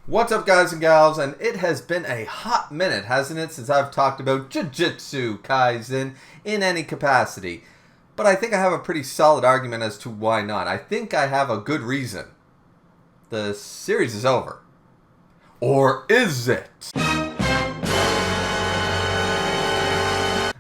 What's up, guys and gals? And it has been a hot minute, hasn't it, since I've talked about Jujutsu Kaisen in any capacity. But I think I have a pretty solid argument as to why not. I think I have a good reason. The series is over. Or is it?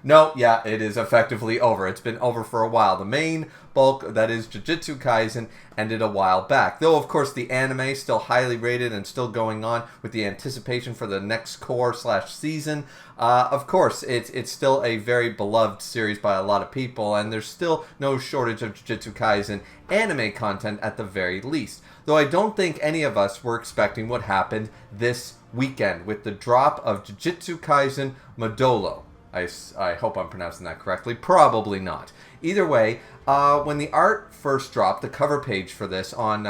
No, yeah, it is effectively over. It's been over for a while. The main bulk, that is Jujutsu Kaisen, ended a while back. Though, of course, the anime is still highly rated and still going on with the anticipation for the next core/season. Of course, it's still a very beloved series by a lot of people, and there's still no shortage of Jujutsu Kaisen anime content at the very least. Though I don't think any of us were expecting what happened this weekend with the drop of Jujutsu Kaisen Modolo. I hope I'm pronouncing that correctly. Probably not. Either way, when the art first dropped, the cover page for this on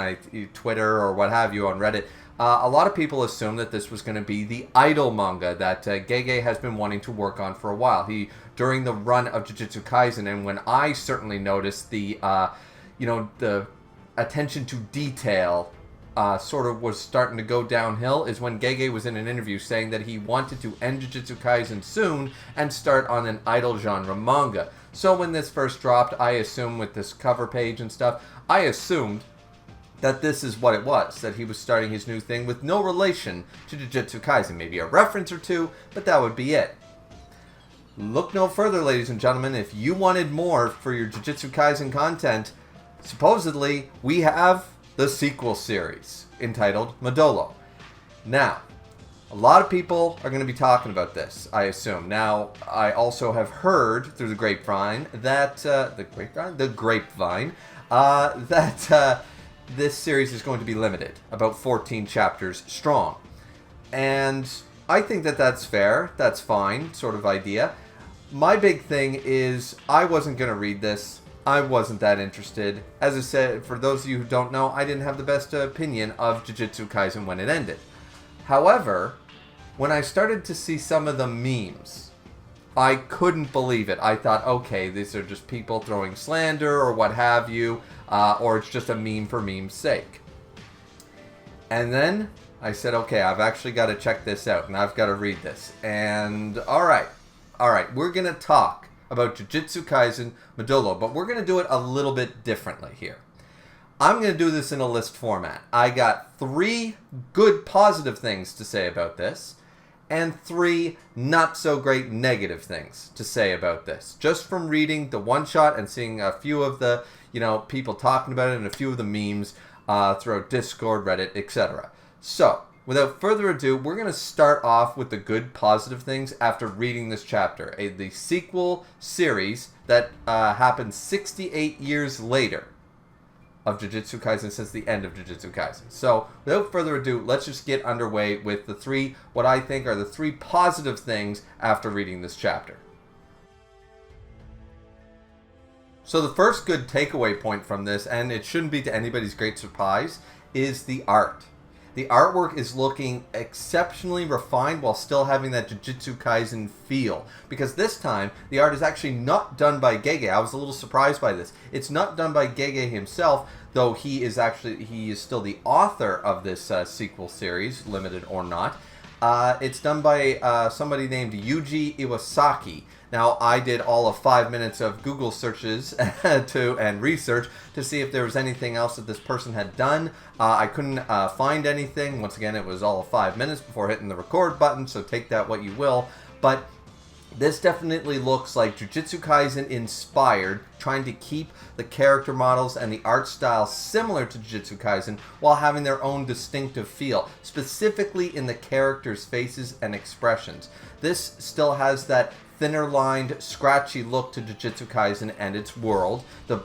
Twitter or what have you, on Reddit, a lot of people assumed that this was going to be the idol manga that Gege has been wanting to work on for a while. During the run of Jujutsu Kaisen, and when I certainly noticed the attention to detail sort of was starting to go downhill, is when Gege was in an interview saying that he wanted to end Jujutsu Kaisen soon and start on an idol genre manga. So when this first dropped, I assumed with this cover page and stuff, I assumed that this is what it was, that he was starting his new thing with no relation to Jujutsu Kaisen. Maybe a reference or two, but that would be it. Look no further, ladies and gentlemen. If you wanted more for your Jujutsu Kaisen content, supposedly we have the sequel series entitled Modolo. Now, a lot of people are going to be talking about this, I assume. Now, I also have heard through the grapevine that this series is going to be limited, about 14 chapters strong. And I think that that's fair, that's fine, sort of idea. My big thing is I wasn't going to read this. I wasn't that interested. As I said, for those of you who don't know, I didn't have the best opinion of Jujutsu Kaisen when it ended. However, when I started to see some of the memes, I couldn't believe it. I thought, okay, these are just people throwing slander or what have you, or it's just a meme for meme's sake. And then I said, okay, I've actually got to check this out, and I've got to read this. And alright, we're going to talk about Jujutsu Kaisen Modolo, but we're going to do it a little bit differently here. I'm going to do this in a list format. I got 3 good positive things to say about this, and 3 not so great negative things to say about this. Just from reading the one-shot and seeing a few of the, people talking about it and a few of the memes throughout Discord, Reddit, etc. So, without further ado, we're going to start off with the good, positive things after reading this chapter. The sequel series that happened 68 years later of Jujutsu Kaisen, since the end of Jujutsu Kaisen. So, without further ado, let's just get underway with the 3, what I think are the 3 positive things after reading this chapter. So the first good takeaway point from this, and it shouldn't be to anybody's great surprise, is the art. The artwork is looking exceptionally refined while still having that Jujutsu Kaisen feel. Because this time, the art is actually not done by Gege. I was a little surprised by this. It's not done by Gege himself, though he is still the author of this sequel series, limited or not. It's done by somebody named Yuji Iwasaki. Now, I did all of 5 minutes of Google searches and research to see if there was anything else that this person had done. I couldn't find anything. Once again, it was all of 5 minutes before hitting the record button, so take that what you will. But this definitely looks like Jujutsu Kaisen inspired, trying to keep the character models and the art style similar to Jujutsu Kaisen while having their own distinctive feel, specifically in the characters' faces and expressions. This still has that thinner-lined, scratchy look to Jujutsu Kaisen and its world. The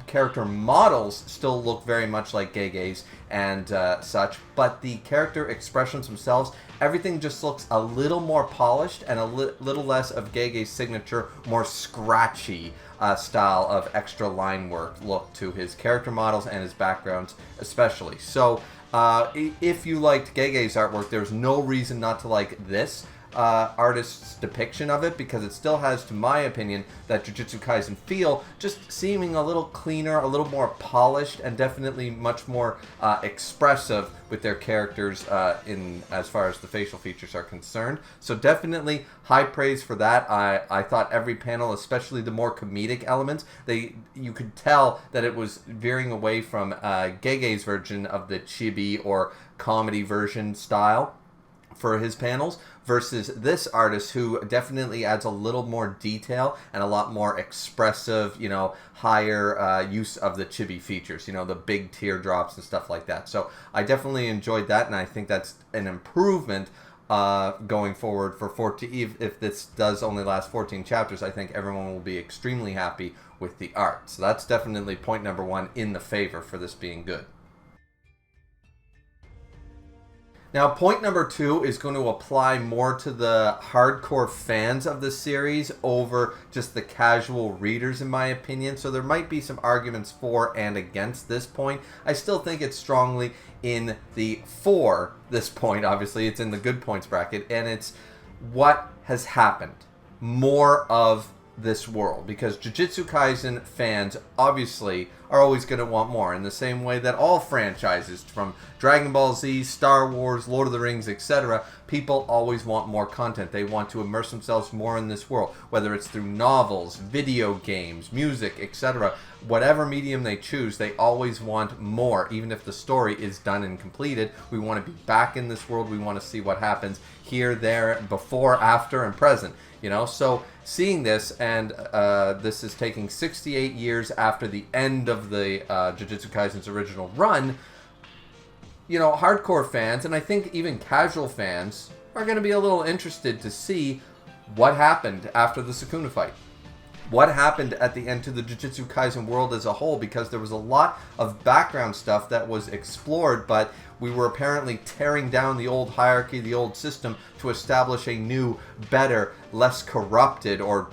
character models still look very much like Gege's and such, but the character expressions themselves, everything just looks a little more polished and a little less of Gege's signature, more scratchy style of extra line work look to his character models and his backgrounds especially. So if you liked Gege's artwork, there's no reason not to like this. artist's depiction of it, because it still has, to my opinion, that Jujutsu Kaisen feel, just seeming a little cleaner, a little more polished, and definitely much more expressive with their characters in as far as the facial features are concerned. So definitely high praise for that. I thought every panel, especially the more comedic elements, you could tell that it was veering away from Gege's version of the chibi or comedy version style for his panels, versus this artist, who definitely adds a little more detail and a lot more expressive, higher use of the chibi features, the big teardrops and stuff like that. So I definitely enjoyed that, and I think that's an improvement going forward for 14. If this does only last 14 chapters, I think everyone will be extremely happy with the art. So that's definitely point number one in the favor for this being good. Now, point number two is going to apply more to the hardcore fans of the series over just the casual readers, in my opinion. So there might be some arguments for and against this point. I still think it's strongly in the for this point. Obviously, it's in the good points bracket, and it's what has happened. More of this world, because Jujutsu Kaisen fans obviously are always going to want more, in the same way that all franchises, from Dragon Ball Z, Star Wars, Lord of the Rings, etc., people always want more content. They want to immerse themselves more in this world, whether it's through novels, video games, music, etc. Whatever medium they choose, they always want more. Even if the story is done and completed, we want to be back in this world. We want to see what happens here, there, before, after, and present. So seeing this, and this is taking 68 years after the end of the Jujutsu Kaisen's original run, hardcore fans, and I think even casual fans, are going to be a little interested to see what happened after the Sukuna fight. What happened at the end to the Jujutsu Kaisen world as a whole, because there was a lot of background stuff that was explored, but we were apparently tearing down the old hierarchy, the old system, to establish a new, better, less corrupted, or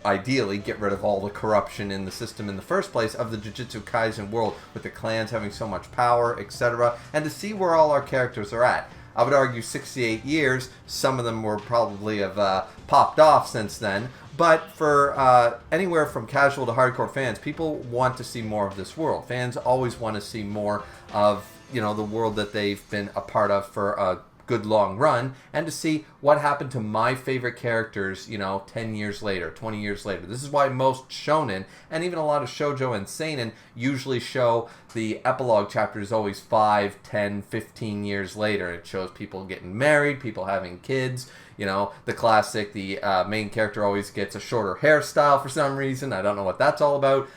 ideally get rid of all the corruption in the system in the first place, of the Jujutsu Kaisen world, with the clans having so much power, etc., and to see where all our characters are at. I would argue 68 years, some of them were probably have popped off since then, but for anywhere from casual to hardcore fans, people want to see more of this world. Fans always want to see more of, the world that they've been a part of for a good long run, and to see what happened to my favorite characters, 10 years later, 20 years later. This is why most shonen, and even a lot of shoujo and seinen, usually show the epilogue chapters always 5, 10, 15 years later. It shows people getting married, people having kids, the classic, the main character always gets a shorter hairstyle for some reason. I don't know what that's all about.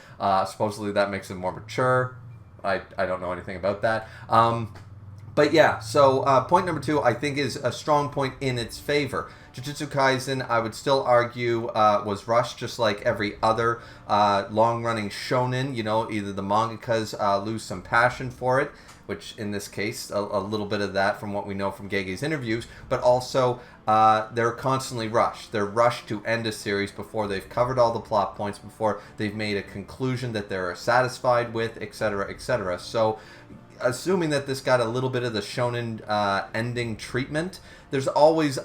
Supposedly that makes him more mature. I don't know anything about that. But yeah, so point number two, I think, is a strong point in its favor. Jujutsu Kaisen, I would still argue, was rushed, just like every other long-running shonen. Either the mangakas lose some passion for it, which in this case, a little bit of that from what we know from Gege's interviews, but also they're constantly rushed. They're rushed to end a series before they've covered all the plot points, before they've made a conclusion that they're satisfied with, etc., etc. So, assuming that this got a little bit of the shonen ending treatment, there's always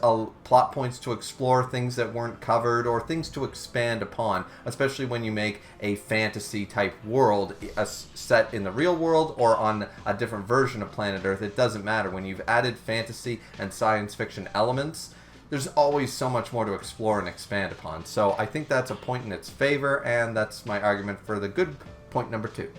plot points to explore, things that weren't covered, or things to expand upon, especially when you make a fantasy type world set in the real world or on a different version of planet Earth. It doesn't matter. When you've added fantasy and science fiction elements, there's always so much more to explore and expand upon. So I think that's a point in its favor, and that's my argument for the good point number two.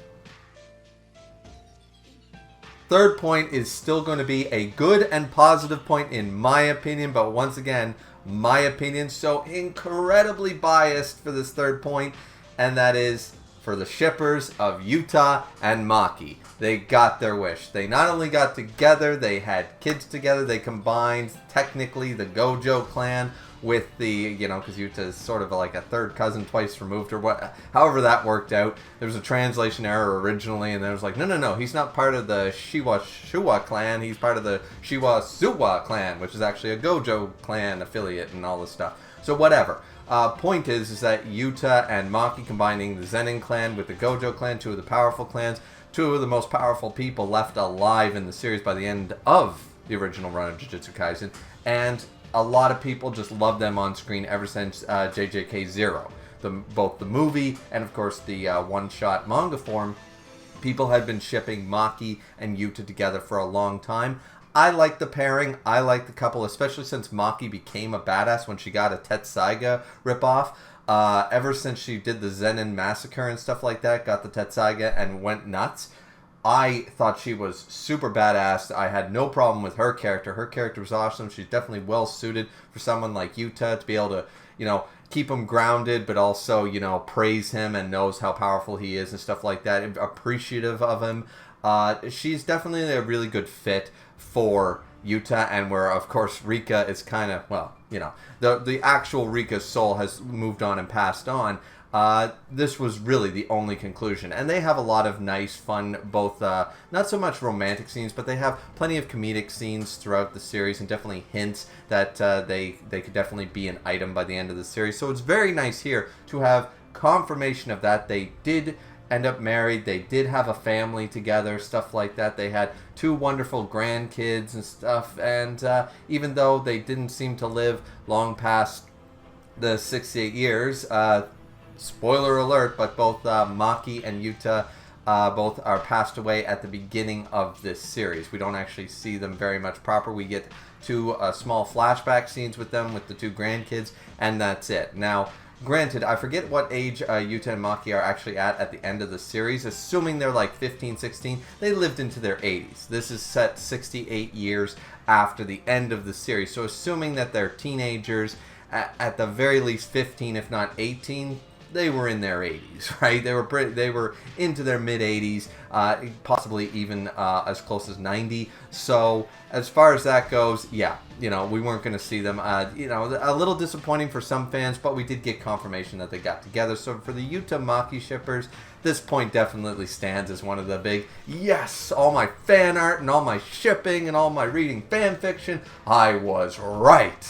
Third point is still going to be a good and positive point in my opinion, but once again, my opinion, so incredibly biased for this third point, and that is for the shippers of Yuta and Maki. They got their wish. They not only got together, they had kids together, they combined technically the Gojo clan with the, because Yuta is sort of like a third cousin twice removed, or what, however that worked out. There was a translation error originally, and then it was like, no, he's not part of the Shiwa Shuwa clan, he's part of the Shiwa Suwa clan, which is actually a Gojo clan affiliate and all this stuff. So whatever. Point is that Yuta and Maki combining the Zenin clan with the Gojo clan, two of the powerful clans, two of the most powerful people left alive in the series by the end of the original run of Jujutsu Kaisen, and a lot of people just love them on screen ever since JJK 0. Both the movie and, of course, the one-shot manga form. People had been shipping Maki and Yuta together for a long time. I like the pairing. I like the couple, especially since Maki became a badass when she got a Tetsaiga ripoff. Ever since she did the Zenin Massacre and stuff like that, got the Tetsaiga and went nuts. I thought she was super badass. I had no problem with her character. Her character was awesome. She's definitely well suited for someone like Yuta to be able to, keep him grounded, but also, praise him and knows how powerful he is and stuff like that. Appreciative of him. She's definitely a really good fit for Yuta, and where, of course, Rika is kind of, the actual Rika's soul has moved on and passed on. This was really the only conclusion. And they have a lot of nice, fun, both, not so much romantic scenes, but they have plenty of comedic scenes throughout the series and definitely hints that they could definitely be an item by the end of the series. So it's very nice here to have confirmation of that. They did end up married. They did have a family together, stuff like that. They had 2 wonderful grandkids and stuff. And even though they didn't seem to live long past the 68 years, spoiler alert, but both Maki and Yuta both are passed away at the beginning of this series. We don't actually see them very much proper. We get 2 small flashback scenes with them, with the 2 grandkids, and that's it. Now, granted, I forget what age Yuta and Maki are actually at the end of the series. Assuming they're like 15, 16, they lived into their 80s. This is set 68 years after the end of the series. So assuming that they're teenagers, at the very least 15, if not 18, they were in their 80s, right? They were into their mid 80s, possibly even as close as 90. So as far as that goes, yeah, we weren't going to see them. A little disappointing for some fans, but we did get confirmation that they got together. So for the Yuta Maki shippers, this point definitely stands as one of the big, yes, all my fan art and all my shipping and all my reading fan fiction, I was right.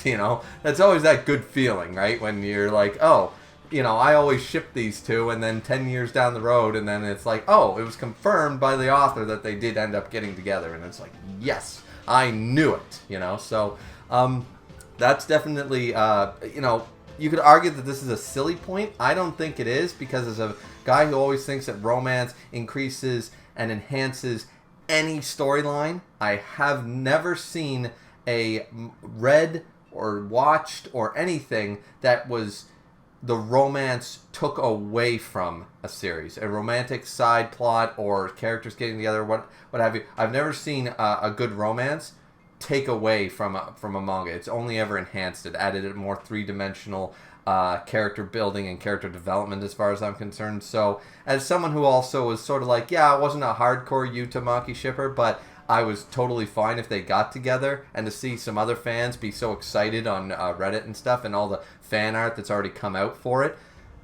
That's always that good feeling, right? When you're like, oh, I always ship these 2, and then 10 years down the road, and then it's like, oh, it was confirmed by the author that they did end up getting together, and it's like, yes, I knew it, So, that's definitely, you could argue that this is a silly point. I don't think it is, because as a guy who always thinks that romance increases and enhances any storyline, I have never seen read or watched or anything that was the romance took away from a series, a romantic side plot or characters getting together, what have you. I've never seen a good romance take away from a manga. It's only ever enhanced it, added a more 3-dimensional character building and character development as far as I'm concerned. So as someone who also was sort of like, yeah, I wasn't a hardcore Yuta Maki shipper, but I was totally fine if they got together, and to see some other fans be so excited on Reddit and stuff and all the fan art that's already come out for it,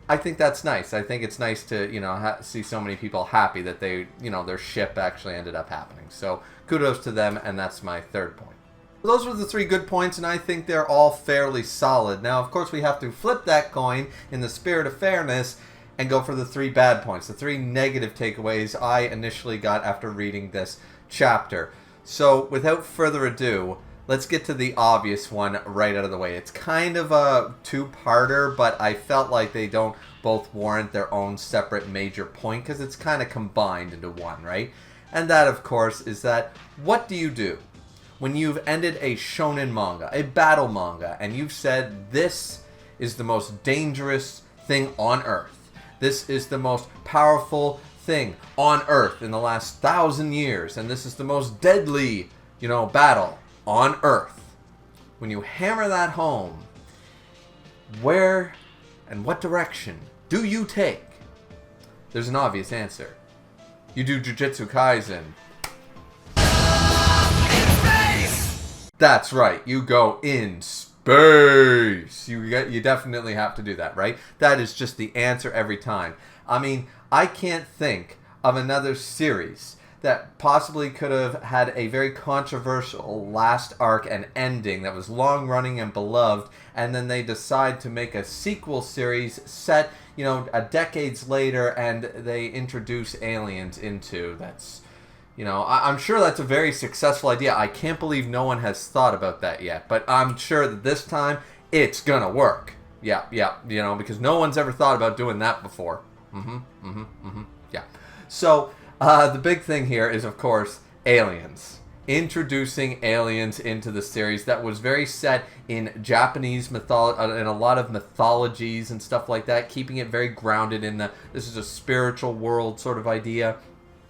I think that's nice. I think it's nice to, see so many people happy that they, their ship actually ended up happening. So kudos to them, and that's my 3rd point. Those were the 3 good points, and I think they're all fairly solid. Now, of course, we have to flip that coin in the spirit of fairness and go for the 3 bad points, the 3 negative takeaways I initially got after reading this chapter. So without further ado, let's get to the obvious one right out of the way. It's kind of a 2-parter, but I felt like they don't both warrant their own separate major point because it's kind of combined into one, right? And that, of course, is that what do you do when you've ended a shonen manga, a battle manga, and you've said this is the most dangerous thing on Earth. This is the most powerful thing on Earth in the last 1,000 years, and this is the most deadly, battle on Earth. When you hammer that home, where and what direction do you take? There's an obvious answer. You do Jujutsu Kaisen. That's right, you go in space. You definitely have to do that, right? That is just the answer every time. I mean, I can't think of another series that possibly could have had a very controversial last arc and ending that was long running and beloved, and then they decide to make a sequel series set, decades later, and they introduce aliens into. You know, I'm sure that's a very successful idea. I can't believe no one has thought about that yet. But I'm sure that this time it's gonna work. Yeah, yeah, you know, because no one's ever thought about doing that before. Yeah. So, the big thing here is, of course, aliens. Introducing aliens into the series that was very set in Japanese mythology, in a lot of mythologies and stuff like that, keeping it very grounded in this is a spiritual world sort of idea.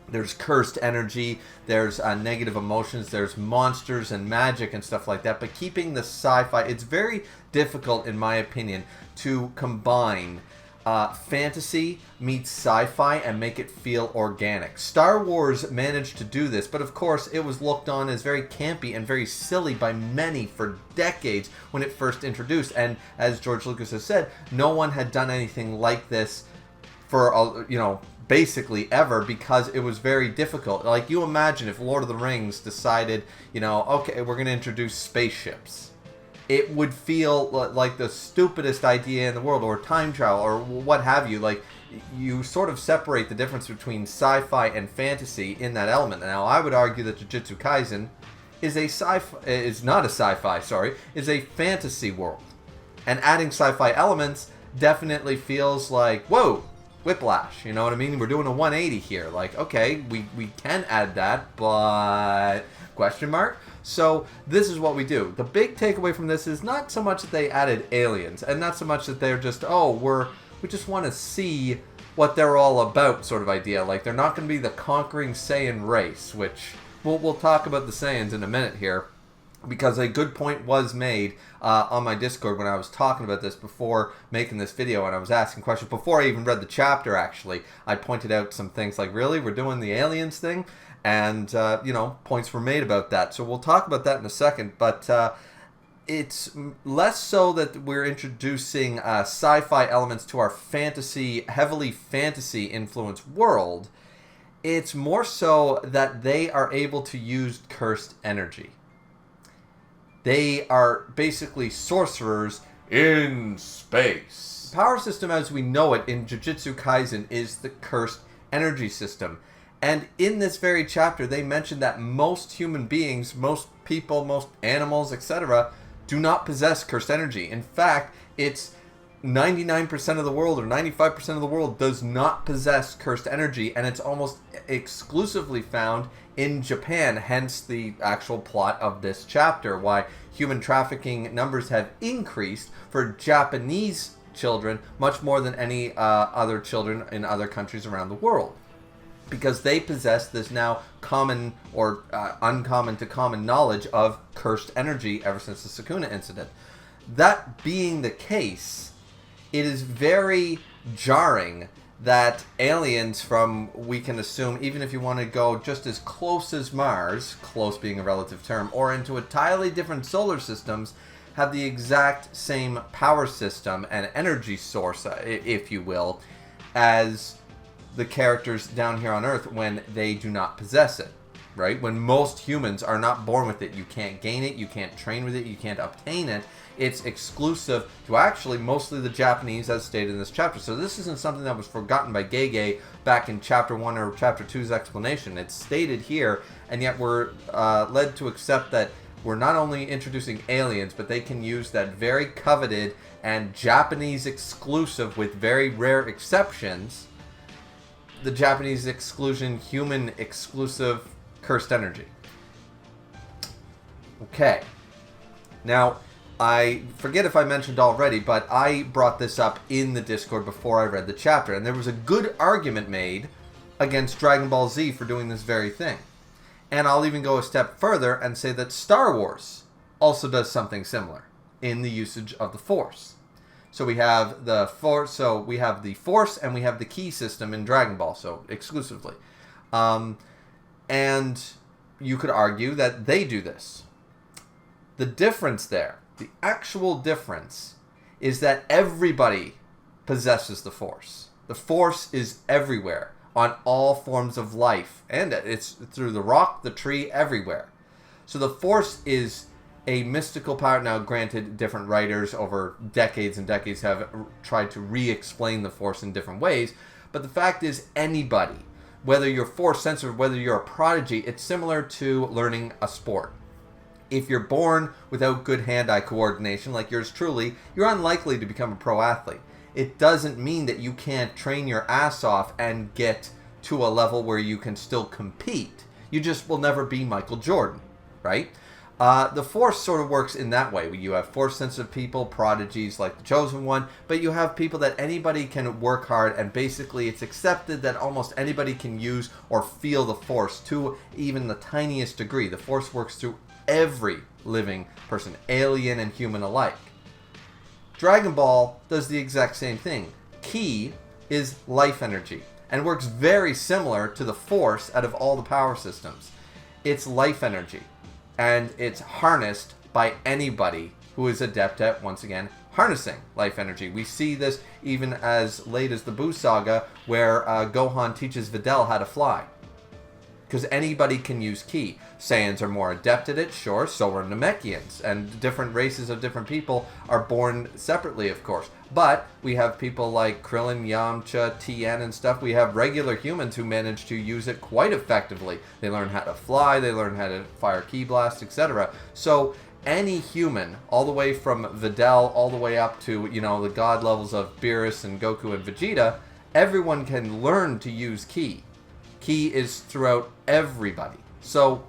There's cursed energy, there's negative emotions, there's monsters and magic and stuff like that, but keeping the sci-fi, it's very difficult, in my opinion, to combine fantasy meets sci-fi and make it feel organic. Star Wars managed to do this, but of course it was looked on as very campy and very silly by many for decades when it first introduced. And as George Lucas has said, no one had done anything like this for, you know, basically ever, because it was very difficult. Like, you imagine if Lord of the Rings decided, you know, okay, we're going to introduce spaceships. It would feel like the stupidest idea in the world, or time travel, or what have you. Like, you sort of separate the difference between sci-fi and fantasy in that element. Now, I would argue that JJK Kaisen is not a sci-fi, is a fantasy world. And adding sci-fi elements definitely feels like, whoa, whiplash, you know what I mean? We're doing a 180 here. Like, okay, we can add that, but question mark? So this is what we do. The big takeaway from this is not so much that they added aliens, and not so much that they're just, we just want to see what they're all about sort of idea. Like, they're not going to be the conquering Saiyan race, which we'll talk about the Saiyans in a minute here, because a good point was made on my Discord when I was talking about this before making this video, and I was asking questions before I even read the chapter. Actually, I pointed out some things like, really, we're doing the aliens thing? And, you know, points were made about that. So we'll talk about that in a second. But it's less so that we're introducing sci-fi elements to our heavily fantasy-influenced world. It's more so that they are able to use cursed energy. They are basically sorcerers in space. The power system as we know it in JJK Kaisen is the cursed energy system. And in this very chapter, they mention that most human beings, most people, most animals, etc., do not possess cursed energy. In fact, it's 99% of the world or 95% of the world does not possess cursed energy, and it's almost exclusively found in Japan, hence the actual plot of this chapter, why human trafficking numbers have increased for Japanese children much more than any other children in other countries around the world. Because they possess this now common or uncommon to common knowledge of cursed energy ever since the Sakuna incident. That being the case, it is very jarring that aliens from, we can assume, even if you want to go just as close as Mars, close being a relative term, or into entirely different solar systems, have the exact same power system and energy source, if you will, as the characters down here on Earth when they do not possess it, right? When most humans are not born with it. You can't gain it, you can't train with it, you can't obtain it. It's exclusive to actually mostly the Japanese, as stated in this chapter. So this isn't something that was forgotten by Gege back in Chapter 1 or Chapter 2's explanation. It's stated here, and yet we're led to accept that we're not only introducing aliens, but they can use that very coveted and Japanese exclusive, with very rare exceptions, the Japanese exclusion, human exclusive cursed energy. Okay. Now, I forget if I mentioned already, but I brought this up in the Discord before I read the chapter, and there was a good argument made against Dragon Ball Z for doing this very thing. And I'll even go a step further and say that Star Wars also does something similar in the usage of the Force. So we have the Force, and we have the Ki system in Dragon Ball, so exclusively. And you could argue that they do this. The difference there, the actual difference, is that everybody possesses the Force. The Force is everywhere, on all forms of life, and it's through the rock, the tree, everywhere. So the Force is a mystical power. Now, granted, different writers over decades and decades have tried to re-explain the Force in different ways, but the fact is anybody, whether you're force sensitive, whether you're a prodigy, it's similar to learning a sport. If you're born without good hand-eye coordination, like yours truly, you're unlikely to become a pro athlete. It doesn't mean that you can't train your ass off and get to a level where you can still compete. You just will never be Michael Jordan, right? The Force sort of works in that way. You have Force-sensitive people, prodigies like the Chosen One, but you have people that anybody can work hard, and basically it's accepted that almost anybody can use or feel the Force to even the tiniest degree. The Force works through every living person, alien and human alike. Dragon Ball does the exact same thing. Ki is life energy and works very similar to the Force out of all the power systems. It's life energy, and it's harnessed by anybody who is adept at, once again, harnessing life energy. We see this even as late as the Buu Saga, where Gohan teaches Videl how to fly. Because anybody can use Ki. Saiyans are more adept at it, sure, so are Namekians. And different races of different people are born separately, of course. But we have people like Krillin, Yamcha, Tien, and stuff. We have regular humans who manage to use it quite effectively. They learn how to fly, they learn how to fire Ki blast, etc. So any human, all the way from Videl, all the way up to, you know, the god levels of Beerus and Goku and Vegeta, everyone can learn to use Ki. Ki is throughout everybody. So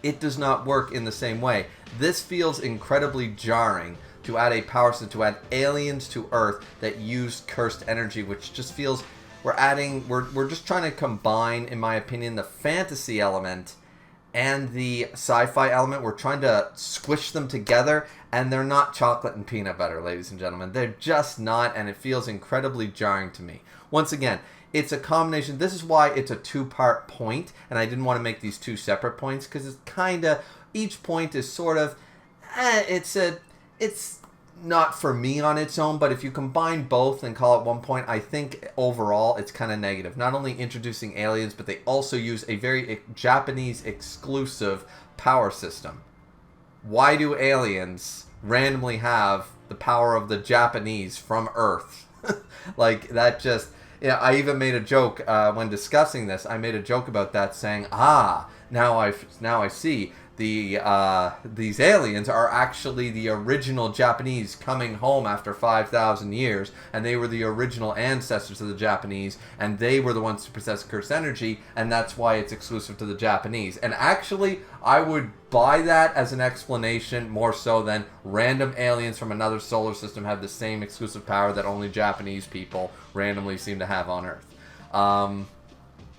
it does not work in the same way. This feels incredibly jarring to add a power system, to add aliens to Earth that use cursed energy, which just feels we're just trying to combine, in my opinion, the fantasy element and the sci-fi element. We're trying to squish them together, and they're not chocolate and peanut butter, ladies and gentlemen. They're just not, and it feels incredibly jarring to me. Once again, it's a combination. This is why it's a two-part point, and I didn't want to make these two separate points, because it's kind of, each point is sort of, it's not for me on its own, but if you combine both and call it one point, I think overall it's kind of negative. Not only introducing aliens, but they also use a very Japanese exclusive power system. Why do aliens randomly have the power of the Japanese from Earth? Like, that just... Yeah, I even made a joke when discussing this. I made a joke about that, saying, now I see these aliens are actually the original Japanese coming home after 5,000 years, and they were the original ancestors of the Japanese, and they were the ones to possess cursed energy, and that's why it's exclusive to the Japanese. And actually, I would buy that as an explanation more so than random aliens from another solar system have the same exclusive power that only Japanese people randomly seem to have on Earth.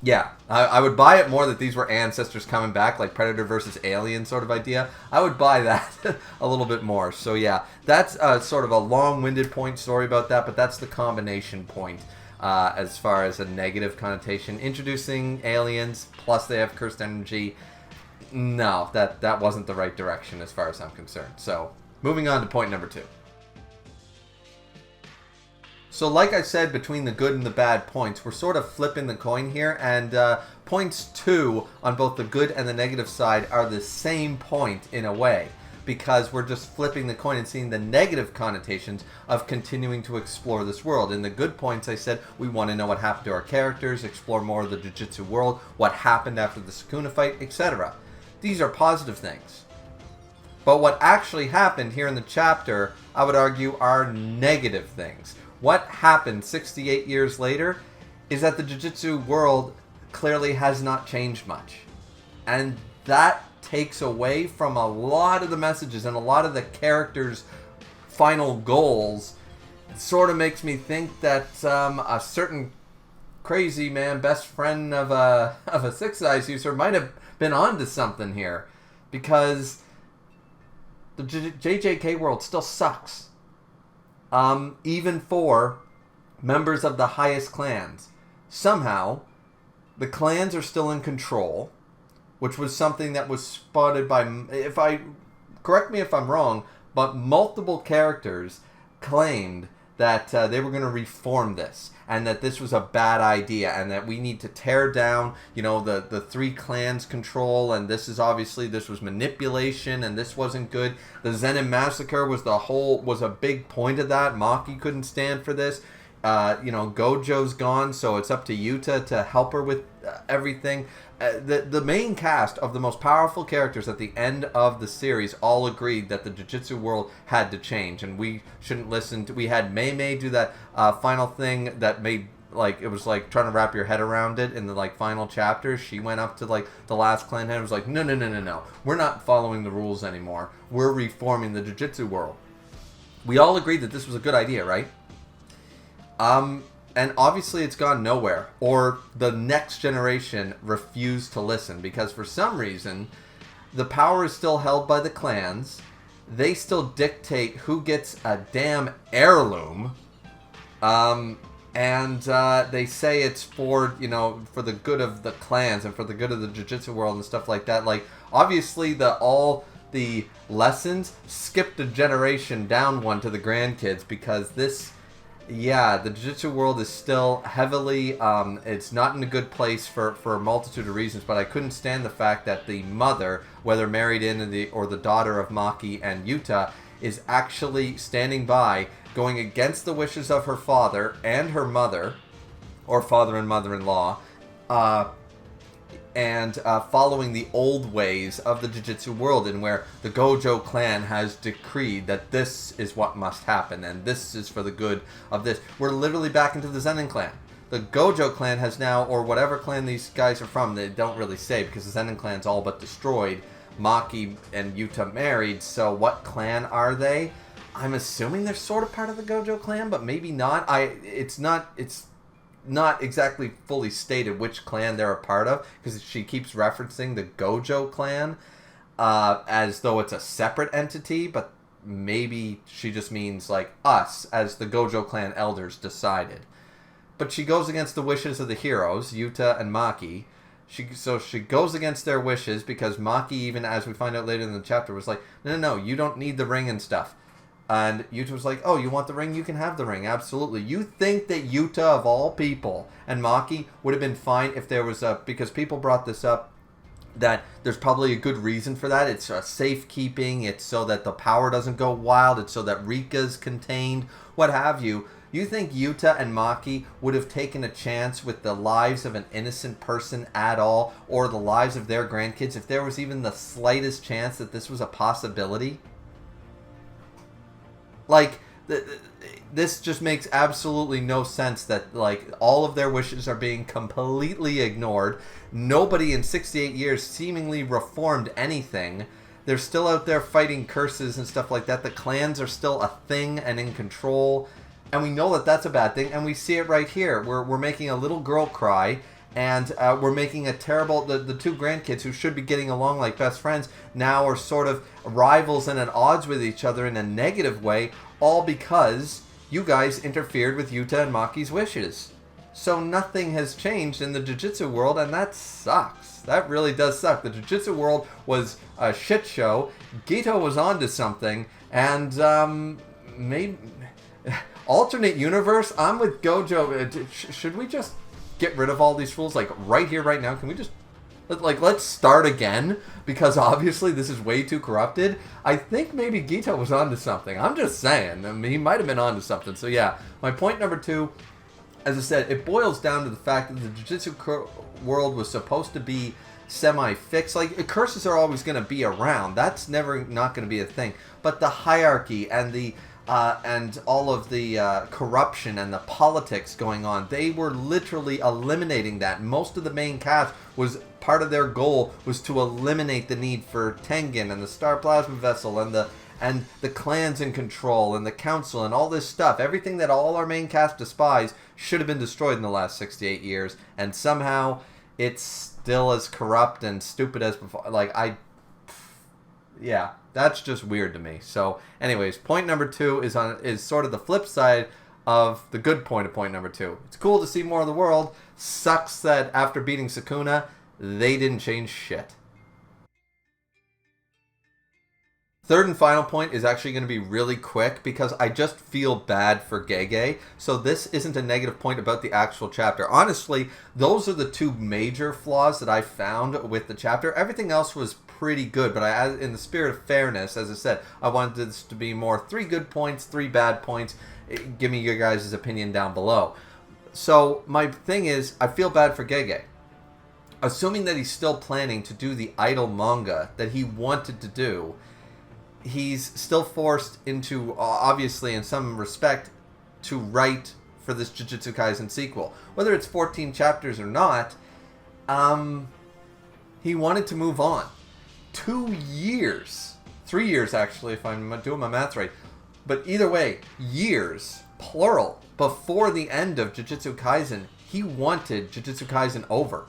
Yeah, I would buy it more that these were ancestors coming back, like Predator versus Alien sort of idea. I would buy that a little bit more. So yeah, that's sort of a long-winded point story about that, but that's the combination point as far as a negative connotation. Introducing aliens, plus they have cursed energy. No, that wasn't the right direction as far as I'm concerned. So, moving on to point number 2. So like I said, between the good and the bad points, we're sort of flipping the coin here, and points 2 on both the good and the negative side are the same point in a way, because we're just flipping the coin and seeing the negative connotations of continuing to explore this world. In the good points, I said we want to know what happened to our characters, explore more of the Jujutsu world, what happened after the Sukuna fight, etc. These are positive things. But what actually happened here in the chapter, I would argue, are negative things. What happened 68 years later is that the Jujutsu world clearly has not changed much. And that takes away from a lot of the messages and a lot of the characters' final goals. It sort of makes me think that a certain crazy man, best friend of a Six Eyes user, might have been onto something here. Because the JJK world still sucks. Even for members of the highest clans. Somehow, the clans are still in control, which was something that was spotted by, correct me if I'm wrong, but multiple characters claimed that they were going to reform this, and that this was a bad idea, and that we need to tear down, you know, the 3 clans control, and this was manipulation, and this wasn't good. The Zenin massacre was a big point of that. Maki couldn't stand for this. Gojo's gone, so it's up to Yuta to help her with everything. The main cast of the most powerful characters at the end of the series all agreed that the Jujutsu world had to change, and we shouldn't listen to. We had Mei Mei do that final thing that made it was like trying to wrap your head around it in the final chapters. She went up to the last clan head and was like, no, we're not following the rules anymore. We're reforming the Jujutsu world. We all agreed that this was a good idea, right? And obviously it's gone nowhere, or the next generation refused to listen, because for some reason, the power is still held by the clans. They still dictate who gets a damn heirloom, and they say it's for the good of the clans and for the good of the Jujutsu world and stuff like that. Obviously all the lessons skipped a generation down one to the grandkids, because the Jiu-Jitsu world is still heavily, it's not in a good place for a multitude of reasons, but I couldn't stand the fact that the mother, whether married or the daughter of Maki and Yuta, is actually standing by, going against the wishes of her father and her mother, or father and mother-in-law, and following the old ways of the Jiu-Jitsu world, and where the Gojo clan has decreed that this is what must happen, and this is for the good of this. We're literally back into the Zenin clan. The Gojo clan has now, or whatever clan these guys are from, they don't really say, because the Zenin clan's all but destroyed. Maki and Yuta married, so what clan are they? I'm assuming they're sort of part of the Gojo clan, but maybe not. It's not exactly fully stated which clan they're a part of, because she keeps referencing the Gojo clan as though it's a separate entity, but maybe she just means us as the Gojo clan elders decided. But she goes against the wishes of the heroes, Yuta and Maki. She goes against their wishes, because Maki, even as we find out later in the chapter, was like, no, you don't need the ring and stuff. And Yuta was like, oh, you want the ring? You can have the ring. Absolutely. You think that Yuta, of all people, and Maki would have been fine if there was because people brought this up, that there's probably a good reason for that. It's safekeeping. It's so that the power doesn't go wild. It's so that Rika's contained, what have you. You think Yuta and Maki would have taken a chance with the lives of an innocent person at all, or the lives of their grandkids, if there was even the slightest chance that this was a possibility? This just makes absolutely no sense that, all of their wishes are being completely ignored. Nobody in 68 years seemingly reformed anything. They're still out there fighting curses and stuff like that. The clans are still a thing and in control. And we know that that's a bad thing. And we see it right here. We're making a little girl cry. And we're making a terrible... The two grandkids who should be getting along like best friends now are sort of rivals and at odds with each other in a negative way, all because you guys interfered with Yuta and Maki's wishes. So nothing has changed in the Jiu-Jitsu world, and that sucks. That really does suck. The Jiu-Jitsu world was a shit show. Gito was onto something, and maybe... Alternate universe? I'm with Gojo. Should we just get rid of all these fools, right here, right now? Can we just, let's start again? Because obviously this is way too corrupted. I think maybe Gito was onto something. I'm just saying. I mean, he might have been onto something. So yeah, my point number 2, as I said, it boils down to the fact that the Jiu-Jitsu world was supposed to be semi-fixed. Curses are always going to be around. That's never not going to be a thing. But the hierarchy and all of the corruption and the politics going on, they were literally eliminating that. Most of the main cast was part of their goal was to eliminate the need for Tengen and the Star Plasma Vessel and the clans in control and the council and all this stuff. Everything that all our main cast despise should have been destroyed in the last 68 years, and somehow it's still as corrupt and stupid as before. Yeah, that's just weird to me. So, anyways, point number 2 is sort of the flip side of the good point of point number 2. It's cool to see more of the world. Sucks that after beating Sukuna, they didn't change shit. Third and final point is actually going to be really quick because I just feel bad for Gege. So this isn't a negative point about the actual chapter. Honestly, those are the two major flaws that I found with the chapter. Everything else was pretty good, but in the spirit of fairness, as I said, I wanted this to be more 3 good points, 3 bad points. Give me your guys' opinion down below. So my thing is, I feel bad for Gege. Assuming that he's still planning to do the idle manga that he wanted to do, he's still forced into, obviously in some respect, to write for this Jujutsu Kaisen sequel. Whether it's 14 chapters or not, he wanted to move on. 2 years. 3 years, actually, if I'm doing my math right. But either way, years, plural, before the end of Jujutsu Kaisen, he wanted Jujutsu Kaisen over.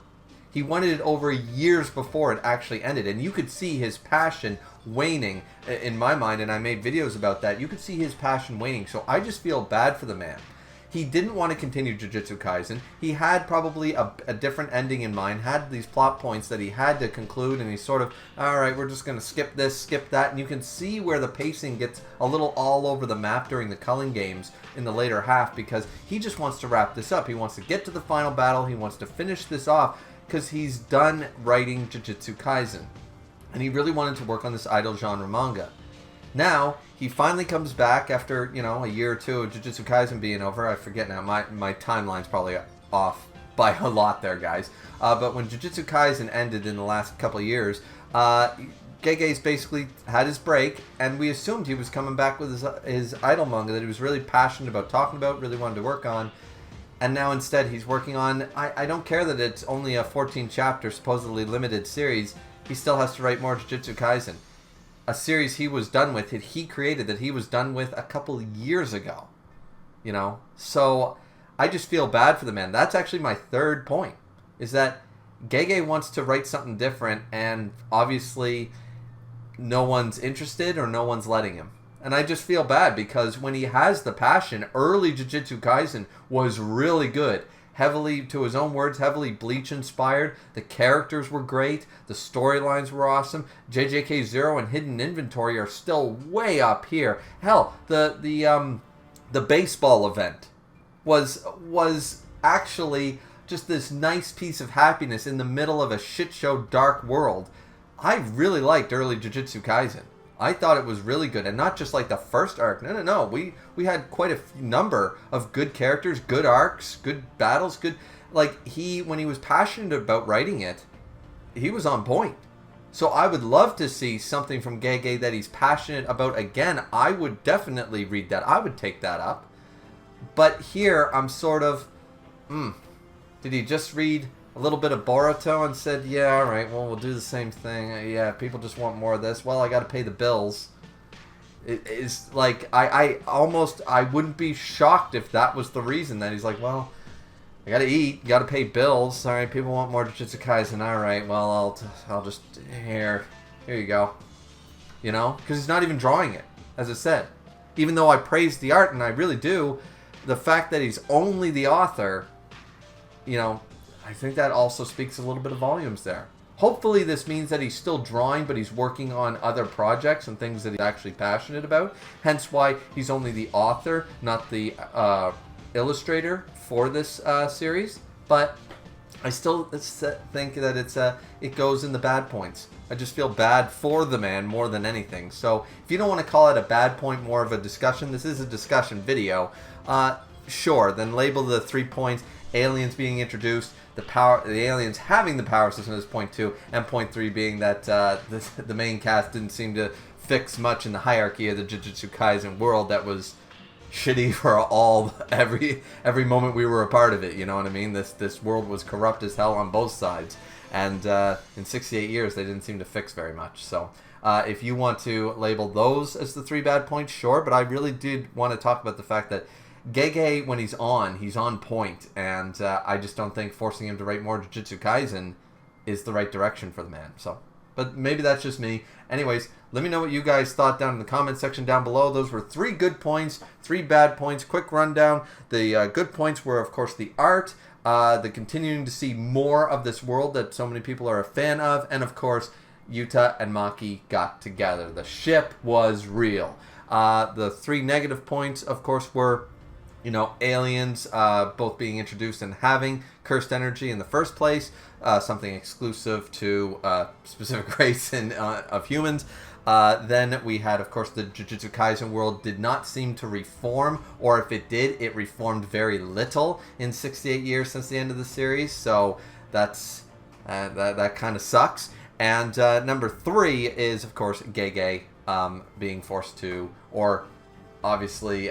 He wanted it over years before it actually ended. And you could see his passion waning in my mind, and I made videos about that. You could see his passion waning. So I just feel bad for the man. He didn't want to continue Jujutsu Kaisen. He had probably a different ending in mind, had these plot points that he had to conclude, and he's sort of, all right, we're just going to skip this, skip that. And you can see where the pacing gets a little all over the map during the Culling Games in the later half, because he just wants to wrap this up. He wants to get to the final battle. He wants to finish this off because he's done writing Jujutsu Kaisen. And he really wanted to work on this idle genre manga. Now, he finally comes back after, a year or two of Jujutsu Kaisen being over. I forget now. My timeline's probably off by a lot there, guys. But when Jujutsu Kaisen ended in the last couple of years, Gege's basically had his break, and we assumed he was coming back with his idle manga that he was really passionate about talking about, really wanted to work on. And now instead he's working on, I don't care that it's only a 14-chapter, supposedly limited series. He still has to write more Jujutsu Kaisen. A series he was done with, that he created, that he was done with a couple years ago. So I just feel bad for the man. That's actually my third point, is that Gege wants to write something different, and obviously no one's interested or no one's letting him. And I just feel bad because when he has the passion, early Jujutsu Kaisen was really good. Heavily, to his own words, heavily Bleach inspired. The characters were great. The storylines were awesome. JJK Zero and Hidden Inventory are still way up here. Hell, the baseball event was actually just this nice piece of happiness in the middle of a shit show dark world. I really liked early Jujutsu Kaisen. I thought it was really good, and not just like the first arc. No. We had quite a number of good characters, good arcs, good battles, good. Like when he was passionate about writing it, he was on point. So I would love to see something from Gege that he's passionate about again. I would definitely read that. I would take that up. But here I'm sort of, did he just read a little bit of Boruto and said, yeah, all right, well, we'll do the same thing. Yeah, people just want more of this. Well, I got to pay the bills. It is like, I wouldn't be shocked if that was the reason, that he's like, well, I got to eat, got to pay bills. All right, people want more Jujutsu Kaisen. All right, well, I'll just, here you go. Because he's not even drawing it, as I said. Even though I praise the art, and I really do, the fact that he's only the author, I think that also speaks a little bit of volumes there. Hopefully this means that he's still drawing, but he's working on other projects and things that he's actually passionate about. Hence why he's only the author, not the illustrator for this series. But I still think that it goes in the bad points. I just feel bad for the man more than anything. So if you don't want to call it a bad point, more of a discussion, this is a discussion video, sure, then label the 3 points: aliens being introduced, the aliens having the power system is point 2, and point 3 being that the main cast didn't seem to fix much in the hierarchy of the Jujutsu Kaisen world that was shitty for every moment we were a part of it. You know what I mean? This world was corrupt as hell on both sides, and in 68 years they didn't seem to fix very much. So if you want to label those as the 3 bad points, sure, but I really did want to talk about the fact that Gege, when he's on point, and I just don't think forcing him to write more Jujutsu Kaisen is the right direction for the man. So, but maybe that's just me. Anyways, let me know what you guys thought down in the comment section down below. Those were 3 good points, 3 bad points. Quick rundown. The good points were, of course, the art, the continuing to see more of this world that so many people are a fan of, and of course, Yuta and Maki got together. The ship was real. The 3 negative points, of course, were, aliens both being introduced and having cursed energy in the first place, something exclusive to a specific race of humans. Then we had, of course, the Jujutsu Kaisen world did not seem to reform, or if it did, it reformed very little in 68 years since the end of the series. So that's that kind of sucks. And number 3 is, of course, Gege being forced to, or obviously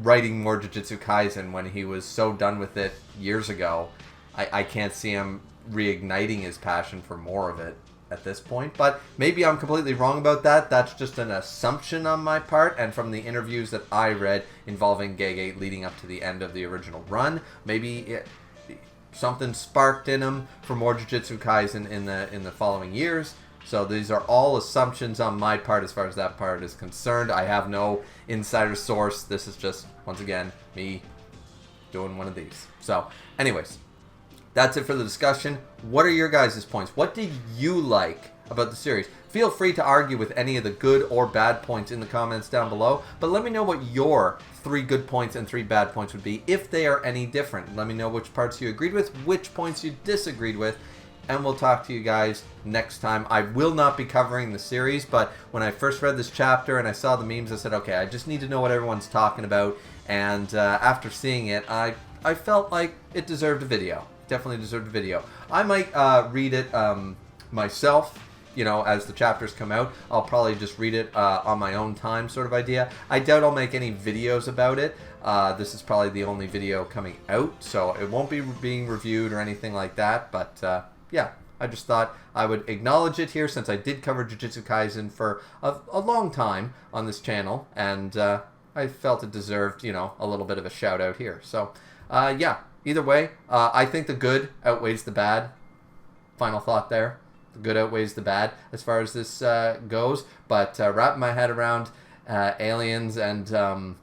writing more Jujutsu Kaisen when he was so done with it years ago. I can't see him reigniting his passion for more of it at this point, but maybe I'm completely wrong about that. That's just an assumption on my part, and from the interviews that I read involving Gege leading up to the end of the original run, maybe something sparked in him for more Jujutsu Kaisen in the following years. So these are all assumptions on my part as far as that part is concerned. I have no insider source. This is just, once again, me doing one of these. So, anyways, that's it for the discussion. What are your guys' points? What did you like about the series? Feel free to argue with any of the good or bad points in the comments down below, but let me know what your 3 good points and 3 bad points would be, if they are any different. Let me know which parts you agreed with, which points you disagreed with, and we'll talk to you guys next time. I will not be covering the series, but when I first read this chapter and I saw the memes, I said, okay, I just need to know what everyone's talking about, and after seeing it, I felt like it deserved a video. Definitely deserved a video. I might read it myself, as the chapters come out. I'll probably just read it on my own time, sort of idea. I doubt I'll make any videos about it. This is probably the only video coming out, so it won't be being reviewed or anything like that, but yeah, I just thought I would acknowledge it here since I did cover Jujutsu Kaisen for a long time on this channel, and I felt it deserved, a little bit of a shout out here. So, yeah. Either way, I think the good outweighs the bad. Final thought there. The good outweighs the bad as far as this goes. But wrapping my head around aliens and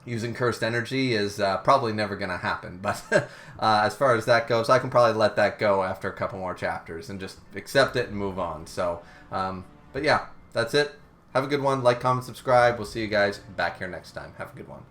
using cursed energy is probably never going to happen. But as far as that goes, I can probably let that go after a couple more chapters and just accept it and move on. So, but yeah, that's it. Have a good one. Like, comment, subscribe. We'll see you guys back here next time. Have a good one.